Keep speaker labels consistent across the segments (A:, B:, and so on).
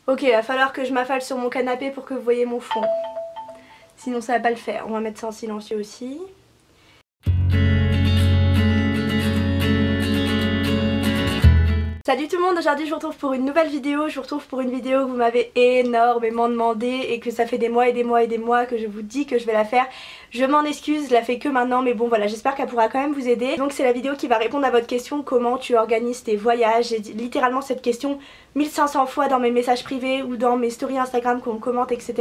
A: Ok, il va falloir que je m'affale sur mon canapé pour que vous voyez mon fond. Sinon ça va pas le faire. On va mettre ça en silencieux aussi. Salut tout le monde, aujourd'hui je vous retrouve pour une nouvelle vidéo. Je vous retrouve pour une vidéo que vous m'avez énormément demandé et que ça fait des mois et des mois et des mois que je vous dis que je vais la faire. Je m'en excuse, je la fais que maintenant, mais bon voilà, j'espère qu'elle pourra quand même vous aider. Donc c'est la vidéo qui va répondre à votre question, comment tu organises tes voyages. J'ai dit littéralement cette question 1500 fois dans mes messages privés ou dans mes stories Instagram qu'on me commente, etc.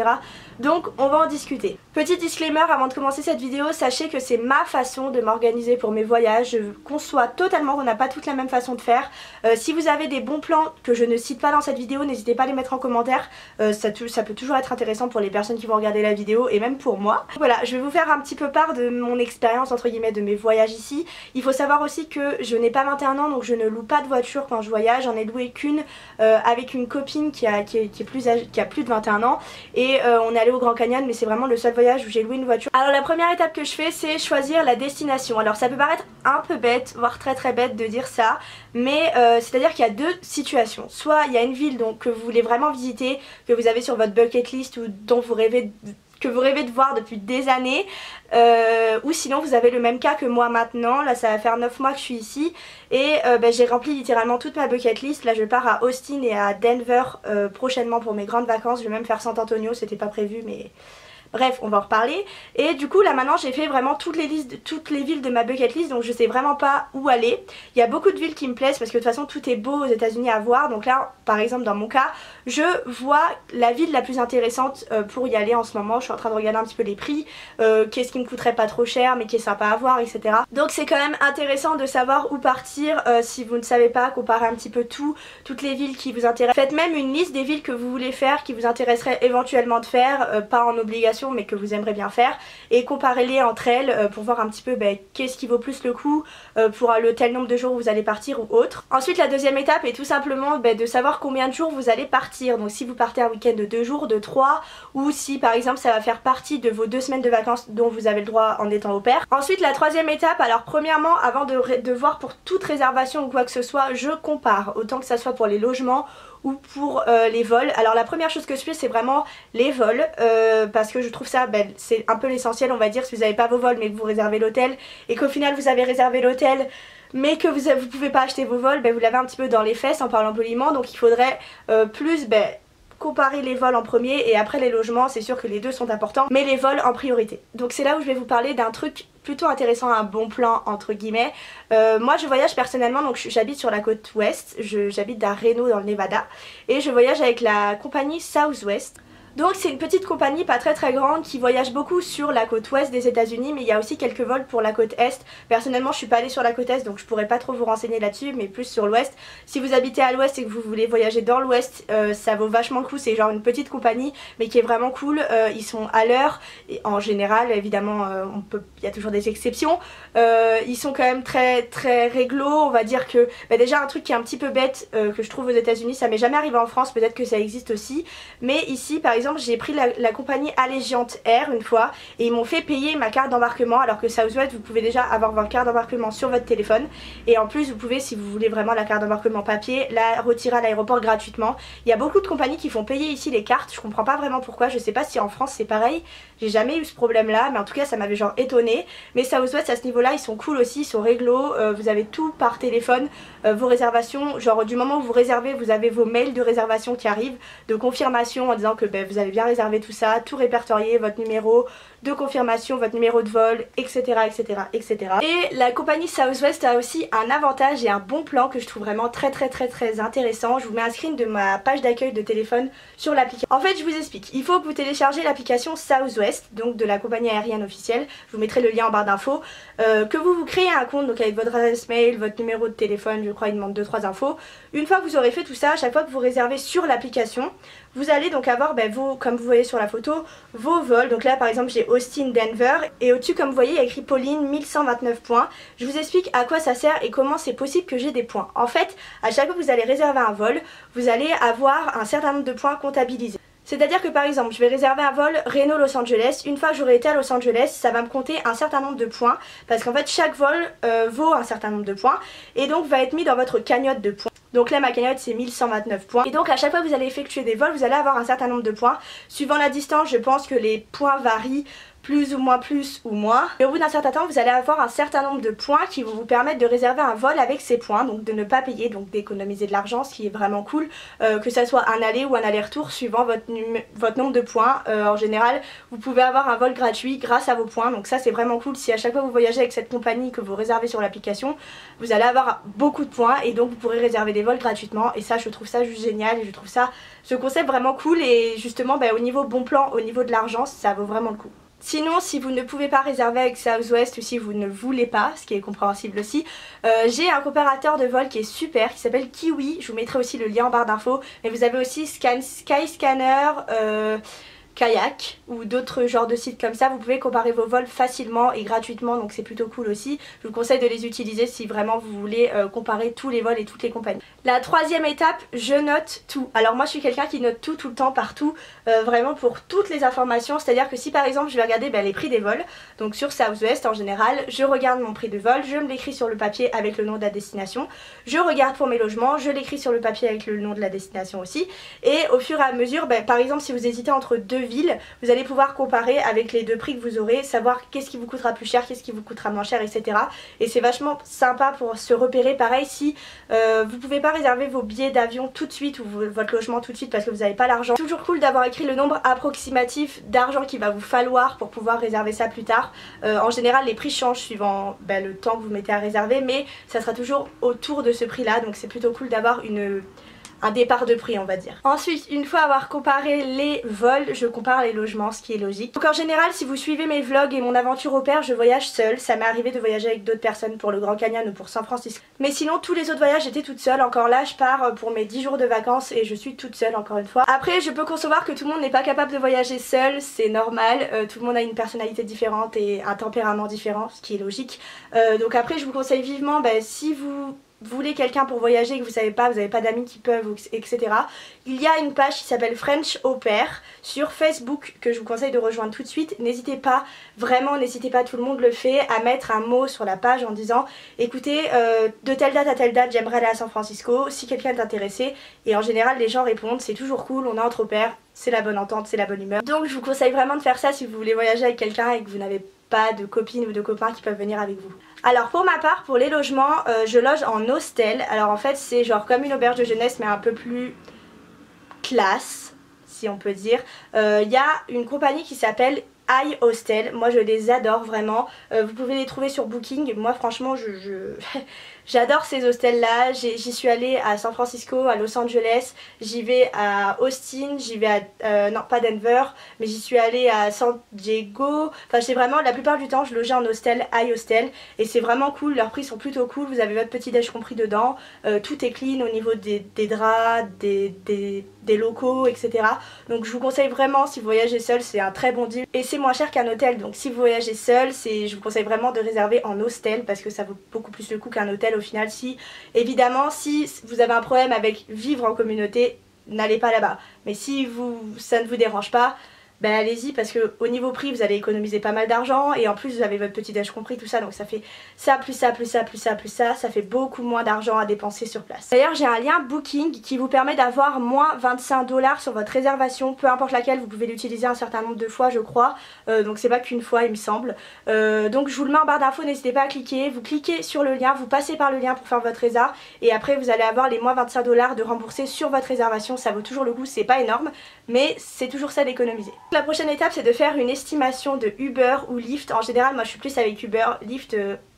A: Donc on va en discuter. Petit disclaimer avant de commencer cette vidéo, sachez que c'est ma façon de m'organiser pour mes voyages. Je conçois totalement qu'on n'a pas toute la même façon de faire. Si vous avez des bons plans que je ne cite pas dans cette vidéo, n'hésitez pas à les mettre en commentaire. Ça peut toujours être intéressant pour les personnes qui vont regarder la vidéo et même pour moi. Voilà, je vais vous faire un petit peu part de mon expérience entre guillemets de mes voyages ici. Il faut savoir aussi que je n'ai pas 21 ans donc je ne loue pas de voiture quand je voyage. J'en ai loué qu'une avec une copine qui a plus de 21 ans et on est allé au Grand Canyon, mais c'est vraiment le seul voyage où j'ai loué une voiture. Alors la première étape que je fais, c'est choisir la destination. Alors ça peut paraître un peu bête, voire très très bête de dire ça, mais c'est-à-dire qu'il y a deux situations. Soit il y a une ville donc, que vous voulez vraiment visiter, que vous avez sur votre bucket list ou dont vous rêvez de voir depuis des années, ou sinon vous avez le même cas que moi maintenant. Là ça va faire 9 mois que je suis ici et j'ai rempli littéralement toute ma bucket list. Là je pars à Austin et à Denver prochainement pour mes grandes vacances. Je vais même faire San Antonio, c'était pas prévu mais... Bref, on va en reparler. Et du coup là maintenant j'ai fait vraiment toutes les villes de ma bucket list, donc je sais vraiment pas où aller. Il y a beaucoup de villes qui me plaisent parce que de toute façon tout est beau aux États-Unis à voir. Donc là par exemple dans mon cas, je vois la ville la plus intéressante pour y aller en ce moment. Je suis en train de regarder un petit peu les prix, qu'est-ce qui me coûterait pas trop cher mais qui est sympa à voir, etc. Donc c'est quand même intéressant de savoir où partir si vous ne savez pas, comparer un petit peu toutes les villes qui vous intéressent. Faites même une liste des villes que vous voulez faire, qui vous intéresserait éventuellement de faire, pas en obligation mais que vous aimeriez bien faire, et comparez-les entre elles pour voir un petit peu qu'est-ce qui vaut plus le coup pour le tel nombre de jours où vous allez partir ou autre. Ensuite la deuxième étape est tout simplement de savoir combien de jours vous allez partir. Donc si vous partez un week-end de 2 jours, de 3, ou si par exemple ça va faire partie de vos 2 semaines de vacances dont vous avez le droit en étant au pair. Ensuite la troisième étape, alors premièrement avant de voir pour toute réservation ou quoi que ce soit, je compare, autant que ça soit pour les logements ou pour les vols. Alors la première chose que je fais c'est vraiment les vols parce que je trouve ça c'est un peu l'essentiel on va dire. Si vous n'avez pas vos vols mais que vous réservez l'hôtel et qu'au final vous avez réservé l'hôtel mais que vous pouvez pas acheter vos vols, vous l'avez un petit peu dans les fesses en parlant poliment. Donc il faudrait plus comparer les vols en premier et après les logements. C'est sûr que les deux sont importants mais les vols en priorité. Donc c'est là où je vais vous parler d'un truc plutôt intéressant, un bon plan entre guillemets. Moi je voyage personnellement, donc j'habite sur la côte ouest, j'habite à Reno dans le Nevada et je voyage avec la compagnie Southwest. Donc c'est une petite compagnie pas très très grande qui voyage beaucoup sur la côte ouest des États-Unis, mais il y a aussi quelques vols pour la côte est. Personnellement je suis pas allée sur la côte est donc je pourrais pas trop vous renseigner là-dessus, mais plus sur l'ouest. Si vous habitez à l'ouest et que vous voulez voyager dans l'ouest, ça vaut vachement le coup. C'est genre une petite compagnie mais qui est vraiment cool. Ils sont à l'heure et en général évidemment il y a toujours des exceptions. Ils sont quand même très très réglo. On va dire que déjà un truc qui est un petit peu bête que je trouve aux États-Unis, ça m'est jamais arrivé en France, peut-être que ça existe aussi, mais ici par exemple j'ai pris la compagnie Allegiant Air une fois et ils m'ont fait payer ma carte d'embarquement, alors que Southwest vous pouvez déjà avoir votre carte d'embarquement sur votre téléphone et en plus vous pouvez, si vous voulez vraiment la carte d'embarquement papier, la retirer à l'aéroport gratuitement. Il y a beaucoup de compagnies qui font payer ici les cartes, je comprends pas vraiment pourquoi, je sais pas si en France c'est pareil, j'ai jamais eu ce problème là mais en tout cas ça m'avait genre étonné. Mais Southwest à ce niveau là ils sont cool aussi, ils sont réglo, vous avez tout par téléphone, vos réservations, genre du moment où vous réservez vous avez vos mails de réservation qui arrivent, de confirmation en disant que vous avez bien réservé tout ça, tout répertorié, votre numéro de confirmation, votre numéro de vol, etc. etc. etc. Et la compagnie Southwest a aussi un avantage et un bon plan que je trouve vraiment très intéressant. Je vous mets un screen de ma page d'accueil de téléphone sur l'application. En fait je vous explique, il faut que vous téléchargez l'application Southwest, donc de la compagnie aérienne officielle, je vous mettrai le lien en barre d'infos, que vous créez un compte donc avec votre adresse mail, votre numéro de téléphone, je crois il demande 2-3 infos. Une fois que vous aurez fait tout ça, à chaque fois que vous réservez sur l'application, vous allez donc avoir comme vous voyez sur la photo, vos vols. Donc là par exemple j'ai Austin, Denver et au-dessus comme vous voyez il y a écrit Pauline 1129 points. Je vous explique à quoi ça sert et comment c'est possible que j'ai des points. En fait à chaque fois que vous allez réserver un vol, vous allez avoir un certain nombre de points comptabilisés. C'est-à-dire que par exemple je vais réserver un vol Reno-Los Angeles, une fois que j'aurai été à Los Angeles ça va me compter un certain nombre de points parce qu'en fait chaque vol vaut un certain nombre de points et donc va être mis dans votre cagnotte de points. Donc là ma cagnotte c'est 1129 points. Et donc à chaque fois que vous allez effectuer des vols, vous allez avoir un certain nombre de points. Suivant la distance, je pense que les points varient plus ou moins. Et au bout d'un certain temps, vous allez avoir un certain nombre de points qui vont vous permettre de réserver un vol avec ces points, donc de ne pas payer, donc d'économiser de l'argent, ce qui est vraiment cool, que ça soit un aller ou un aller-retour suivant votre nombre de points. En général, vous pouvez avoir un vol gratuit grâce à vos points, donc ça c'est vraiment cool. Si à chaque fois vous voyagez avec cette compagnie que vous réservez sur l'application, vous allez avoir beaucoup de points et donc vous pourrez réserver des vols gratuitement, et ça je trouve ça juste génial et je trouve ça, ce concept vraiment cool. Et justement au niveau bon plan, au niveau de l'argent, ça vaut vraiment le coup. Sinon, si vous ne pouvez pas réserver avec Southwest ou si vous ne voulez pas, ce qui est compréhensible aussi, j'ai un comparateur de vol qui est super, qui s'appelle Kiwi. Je vous mettrai aussi le lien en barre d'infos. Mais vous avez aussi Skyscanner, Kayak ou d'autres genres de sites comme ça. Vous pouvez comparer vos vols facilement et gratuitement, donc c'est plutôt cool aussi. Je vous conseille de les utiliser si vraiment vous voulez comparer tous les vols et toutes les compagnies. La troisième étape, je note tout. Alors moi je suis quelqu'un qui note tout le temps, partout, vraiment pour toutes les informations. C'est à dire que si par exemple je vais regarder les prix des vols, donc sur Southwest en général, je regarde mon prix de vol, je me l'écris sur le papier avec le nom de la destination, je regarde pour mes logements, je l'écris sur le papier avec le nom de la destination aussi, et au fur et à mesure, par exemple si vous hésitez entre deux villes, vous allez pouvoir comparer avec les deux prix que vous aurez, savoir qu'est-ce qui vous coûtera plus cher, qu'est-ce qui vous coûtera moins cher, etc. Et c'est vachement sympa pour se repérer. Pareil, si vous pouvez pas réserver vos billets d'avion tout de suite ou votre logement tout de suite parce que vous n'avez pas l'argent, c'est toujours cool d'avoir écrit le nombre approximatif d'argent qu'il va vous falloir pour pouvoir réserver ça plus tard. En général les prix changent suivant le temps que vous mettez à réserver, mais ça sera toujours autour de ce prix là, donc c'est plutôt cool d'avoir un départ de prix, on va dire. Ensuite, une fois avoir comparé les vols, je compare les logements, ce qui est logique. Donc en général, si vous suivez mes vlogs et mon aventure au pair, je voyage seule. Ça m'est arrivé de voyager avec d'autres personnes pour le Grand Canyon ou pour San Francisco. Mais sinon, tous les autres voyages, j'étais toute seule. Encore là, je pars pour mes 10 jours de vacances et je suis toute seule, encore une fois. Après, je peux concevoir que tout le monde n'est pas capable de voyager seul, c'est normal. Tout le monde a une personnalité différente et un tempérament différent, ce qui est logique. Donc après, je vous conseille vivement, si vous voulez quelqu'un pour voyager et que vous n'avez pas d'amis qui peuvent, etc. Il y a une page qui s'appelle French Au Pair sur Facebook que je vous conseille de rejoindre tout de suite. N'hésitez pas, vraiment n'hésitez pas, tout le monde le fait, à mettre un mot sur la page en disant écoutez, de telle date à telle date j'aimerais aller à San Francisco, si quelqu'un est intéressé. Et en général les gens répondent, c'est toujours cool, on est entre pairs, c'est la bonne entente, c'est la bonne humeur. Donc je vous conseille vraiment de faire ça si vous voulez voyager avec quelqu'un et que vous n'avez pas de copines ou de copains qui peuvent venir avec vous. Alors pour ma part, pour les logements, je loge en hostel. Alors en fait c'est genre comme une auberge de jeunesse mais un peu plus classe, si on peut dire. Il y a une compagnie qui s'appelle iHostel, moi je les adore vraiment. Vous pouvez les trouver sur Booking. Moi franchement j'adore ces hostels là. J'y suis allée à San Francisco, à Los Angeles, j'y vais à Austin, j'y vais à non pas Denver, mais j'y suis allée à San Diego. Enfin c'est vraiment, la plupart du temps je logeais en hostel, iHostel, et c'est vraiment cool. Leurs prix sont plutôt cool, vous avez votre petit déj compris dedans, tout est clean au niveau des draps, des locaux, etc. Donc je vous conseille vraiment, si vous voyagez seul, c'est un très bon deal et c'est moins cher qu'un hôtel. Donc si vous voyagez seul, je vous conseille vraiment de réserver en hostel parce que ça vaut beaucoup plus le coup qu'un hôtel au final. Évidemment si vous avez un problème avec vivre en communauté, n'allez pas là-bas, mais si ça ne vous dérange pas, allez-y, parce que au niveau prix vous allez économiser pas mal d'argent et en plus vous avez votre petit déj compris, tout ça, donc ça fait ça plus ça plus ça plus ça plus ça fait beaucoup moins d'argent à dépenser sur place. D'ailleurs j'ai un lien Booking qui vous permet d'avoir moins 25 $ sur votre réservation, peu importe laquelle. Vous pouvez l'utiliser un certain nombre de fois je crois, donc c'est pas qu'une fois il me semble. Donc je vous le mets en barre d'infos, n'hésitez pas à cliquer, vous cliquez sur le lien, vous passez par le lien pour faire votre résa et après vous allez avoir les moins 25 $ de remboursés sur votre réservation. Ça vaut toujours le coup, c'est pas énorme mais c'est toujours ça d'économiser. La prochaine étape c'est de faire une estimation de Uber ou Lyft. En général moi je suis plus avec Uber, Lyft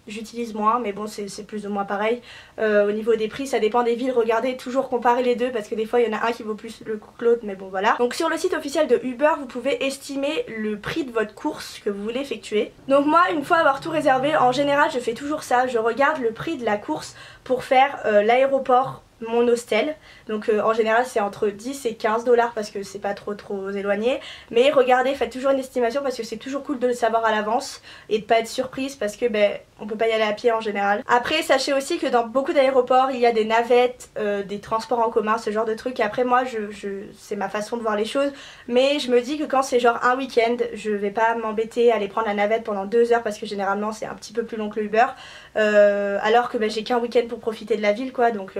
A: j'utilise moins mais bon c'est plus ou moins pareil. Au niveau des prix ça dépend des villes, regardez, toujours comparer les deux parce que des fois il y en a un qui vaut plus le coup que l'autre, mais bon voilà. Donc sur le site officiel de Uber vous pouvez estimer le prix de votre course que vous voulez effectuer. Donc moi une fois avoir tout réservé, en général je fais toujours ça, je regarde le prix de la course pour faire l'aéroport, mon hostel. Donc en général c'est entre 10 et 15 $ parce que c'est pas trop éloigné, mais regardez, faites toujours une estimation parce que c'est toujours cool de le savoir à l'avance et de pas être surprise parce que on peut pas y aller à pied en général. Après sachez aussi que dans beaucoup d'aéroports il y a des navettes, des transports en commun, ce genre de trucs. Après moi c'est ma façon de voir les choses, mais je me dis que quand c'est genre un week-end je vais pas m'embêter à aller prendre la navette pendant 2 heures parce que généralement c'est un petit peu plus long que le Uber, alors que j'ai qu'un week-end pour profiter de la ville quoi, donc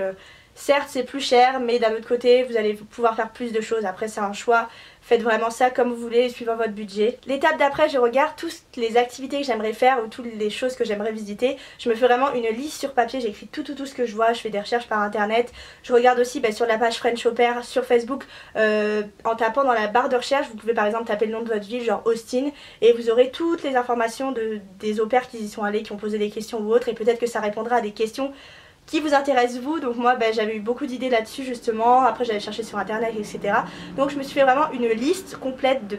A: Certes c'est plus cher, mais d'un autre côté vous allez pouvoir faire plus de choses. Après c'est un choix, faites vraiment ça comme vous voulez, suivant votre budget. L'étape d'après, je regarde toutes les activités que j'aimerais faire ou toutes les choses que j'aimerais visiter. Je me fais vraiment une liste sur papier, j'écris tout ce que je vois, je fais des recherches par internet. Je regarde aussi sur la page French Au Pair sur Facebook, en tapant dans la barre de recherche, vous pouvez par exemple taper le nom de votre ville, genre Austin, et vous aurez toutes les informations des au pairs qui y sont allés, qui ont posé des questions ou autres, et peut-être que ça répondra à des questions qui vous intéresse vous. Donc moi j'avais eu beaucoup d'idées là-dessus justement, après j'avais cherché sur internet etc. Donc je me suis fait vraiment une liste complète de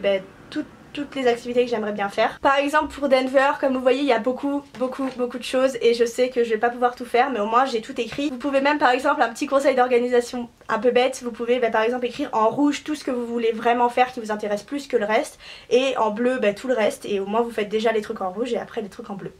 A: toutes les activités que j'aimerais bien faire. Par exemple pour Denver, comme vous voyez il y a beaucoup de choses et je sais que je vais pas pouvoir tout faire, mais au moins j'ai tout écrit. Vous pouvez même par exemple, un petit conseil d'organisation un peu bête, vous pouvez par exemple écrire en rouge tout ce que vous voulez vraiment faire qui vous intéresse plus que le reste, et en bleu tout le reste, et au moins vous faites déjà les trucs en rouge et après les trucs en bleu.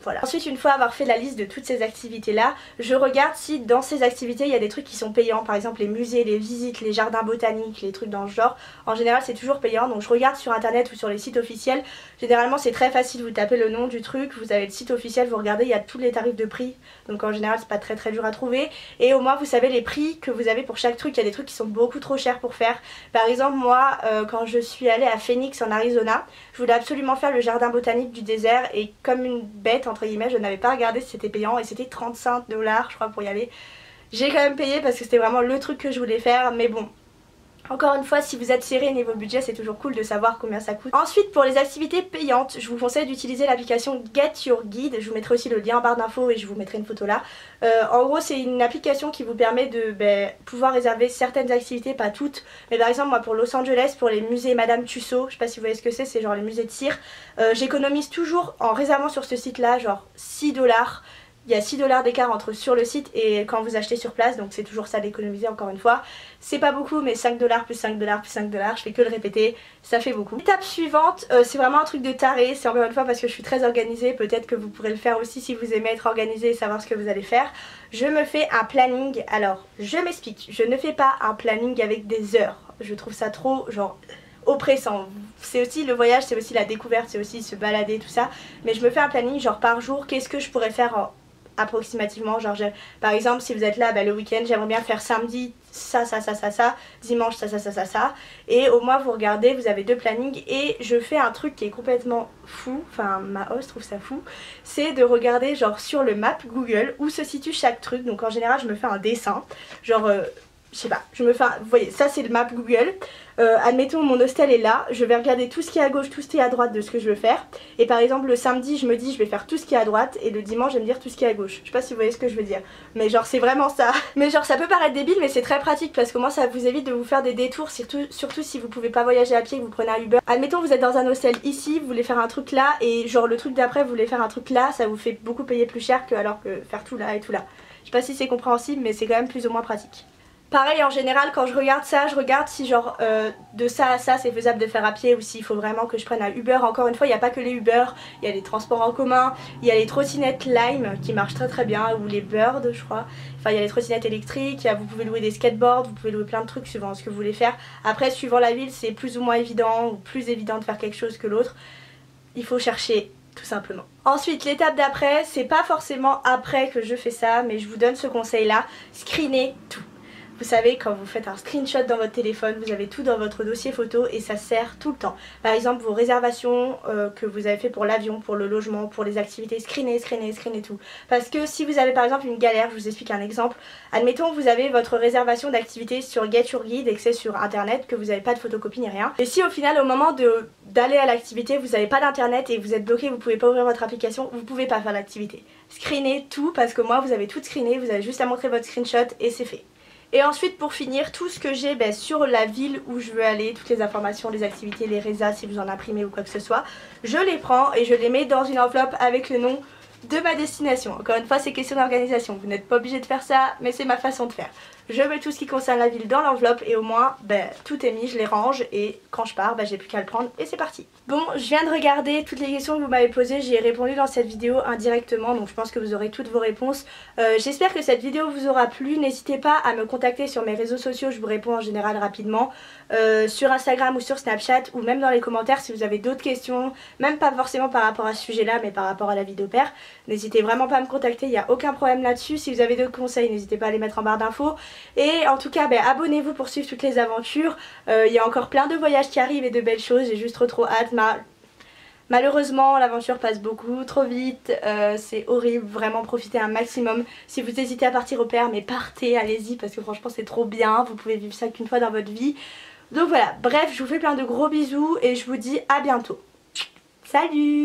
A: Voilà. Ensuite, une fois avoir fait la liste de toutes ces activités là, je regarde si dans ces activités il y a des trucs qui sont payants, par exemple les musées, les visites, les jardins botaniques, les trucs dans ce genre. En général c'est toujours payant, donc je regarde sur internet ou sur les sites officiels. Généralement c'est très facile, vous tapez le nom du truc, vous avez le site officiel, vous regardez, il y a tous les tarifs de prix, donc en général c'est pas très dur à trouver, et au moins vous savez les prix que vous avez pour chaque truc. Il y a des trucs qui sont beaucoup trop chers pour faire. Par exemple moi quand je suis allée à Phoenix en Arizona, je voulais absolument faire le jardin botanique du désert, et comme une bête entre guillemets, je n'avais pas regardé si c'était payant et c'était 35 $ je crois pour y aller. J'ai quand même payé parce que c'était vraiment le truc que je voulais faire, mais bon. Encore une fois, si vous êtes serré niveau budget, c'est toujours cool de savoir combien ça coûte. Ensuite, pour les activités payantes, je vous conseille d'utiliser l'application Get Your Guide. Je vous mettrai aussi le lien en barre d'infos et je vous mettrai une photo là. En gros, c'est une application qui vous permet de pouvoir réserver certaines activités, pas toutes. Mais par exemple, moi pour Los Angeles, pour les musées Madame Tussauds, je sais pas si vous voyez ce que c'est genre les musées de cire, j'économise toujours en réservant sur ce site là, genre 6 $. Il y a 6 $ d'écart entre sur le site et quand vous achetez sur place, donc c'est toujours ça d'économiser encore une fois. C'est pas beaucoup, mais 5 $ plus 5 $ plus 5 $, je fais que le répéter, ça fait beaucoup. L'étape suivante, c'est vraiment un truc de taré, c'est encore une fois parce que je suis très organisée, peut-être que vous pourrez le faire aussi si vous aimez être organisé et savoir ce que vous allez faire. Je me fais un planning, alors je m'explique, je ne fais pas un planning avec des heures, je trouve ça trop genre oppressant. C'est aussi le voyage, c'est aussi la découverte, c'est aussi se balader tout ça, mais je me fais un planning genre par jour, qu'est-ce que je pourrais faire approximativement, genre par exemple si vous êtes là le week-end, j'aimerais bien faire samedi ça, dimanche ça, et au moins vous regardez, vous avez 2 plannings. Et je fais un truc qui est complètement fou, enfin ma host trouve ça fou, c'est de regarder genre sur le map Google où se situe chaque truc. Donc en général je me fais un dessin, genre je sais pas, je me fais vous voyez, ça c'est le map Google. Admettons mon hostel est là, je vais regarder tout ce qui est à gauche, tout ce qui est à droite de ce que je veux faire. Et par exemple le samedi je me dis je vais faire tout ce qui est à droite, et le dimanche je vais me dire tout ce qui est à gauche. Je sais pas si vous voyez ce que je veux dire, mais genre c'est vraiment ça. Mais genre ça peut paraître débile, mais c'est très pratique parce que moi ça vous évite de vous faire des détours, surtout si vous pouvez pas voyager à pied, que vous prenez un Uber. Admettons vous êtes dans un hostel ici, vous voulez faire un truc là, et genre le truc d'après vous voulez faire un truc là, ça vous fait beaucoup payer plus cher que alors que faire tout là et tout là. Je sais pas si c'est compréhensible, mais c'est quand même plus ou moins pratique. Pareil en général quand je regarde ça, je regarde si genre de ça à ça c'est faisable de faire à pied, ou s'il faut vraiment que je prenne un Uber. Encore une fois il n'y a pas que les Uber, il y a les transports en commun, il y a les trottinettes Lime qui marchent très bien, ou les Bird je crois. Enfin il y a les trottinettes électriques, vous pouvez louer des skateboards, vous pouvez louer plein de trucs suivant ce que vous voulez faire. Après suivant la ville c'est plus ou moins évident, ou plus évident de faire quelque chose que l'autre. Il faut chercher tout simplement. Ensuite l'étape d'après, c'est pas forcément après que je fais ça, mais je vous donne ce conseil là, screenez tout. Vous savez, quand vous faites un screenshot dans votre téléphone, vous avez tout dans votre dossier photo et ça sert tout le temps. Par exemple vos réservations que vous avez fait pour l'avion, pour le logement, pour les activités, screenez tout. Parce que si vous avez par exemple une galère, je vous explique un exemple. Admettons que vous avez votre réservation d'activité sur Get Your Guide et que c'est sur internet, que vous n'avez pas de photocopie ni rien. Et si au final au moment d'aller à l'activité vous n'avez pas d'internet et vous êtes bloqué, vous pouvez pas ouvrir votre application, vous pouvez pas faire l'activité. Screenez tout parce que moi vous avez tout screené, vous avez juste à montrer votre screenshot et c'est fait. Et ensuite pour finir, tout ce que j'ai sur la ville où je veux aller, toutes les informations, les activités, les résas si vous en imprimez ou quoi que ce soit, je les prends et je les mets dans une enveloppe avec le nom de ma destination. Encore une fois c'est question d'organisation, vous n'êtes pas obligé de faire ça mais c'est ma façon de faire. je mets tout ce qui concerne la ville dans l'enveloppe et au moins tout est mis, je les range et quand je pars j'ai plus qu'à le prendre et c'est parti. Bon, je viens de regarder toutes les questions que vous m'avez posées, j'y ai répondu dans cette vidéo indirectement, donc je pense que vous aurez toutes vos réponses. J'espère que cette vidéo vous aura plu, n'hésitez pas à me contacter sur mes réseaux sociaux, je vous réponds en général rapidement, sur Instagram ou sur Snapchat ou même dans les commentaires si vous avez d'autres questions, même pas forcément par rapport à ce sujet là mais par rapport à la vie d'au-pair. N'hésitez vraiment pas à me contacter, il n'y a aucun problème là-dessus. Si vous avez d'autres conseils, n'hésitez pas à les mettre en barre d'infos. Et en tout cas, abonnez-vous pour suivre toutes les aventures. Il y a encore plein de voyages qui arrivent et de belles choses. J'ai juste trop hâte. Malheureusement, l'aventure passe beaucoup trop vite. C'est horrible. Vraiment, profitez un maximum. Si vous hésitez à partir au pair, mais partez, allez-y parce que franchement, c'est trop bien. Vous pouvez vivre ça qu'une fois dans votre vie. Donc voilà, bref, je vous fais plein de gros bisous et je vous dis à bientôt. Salut!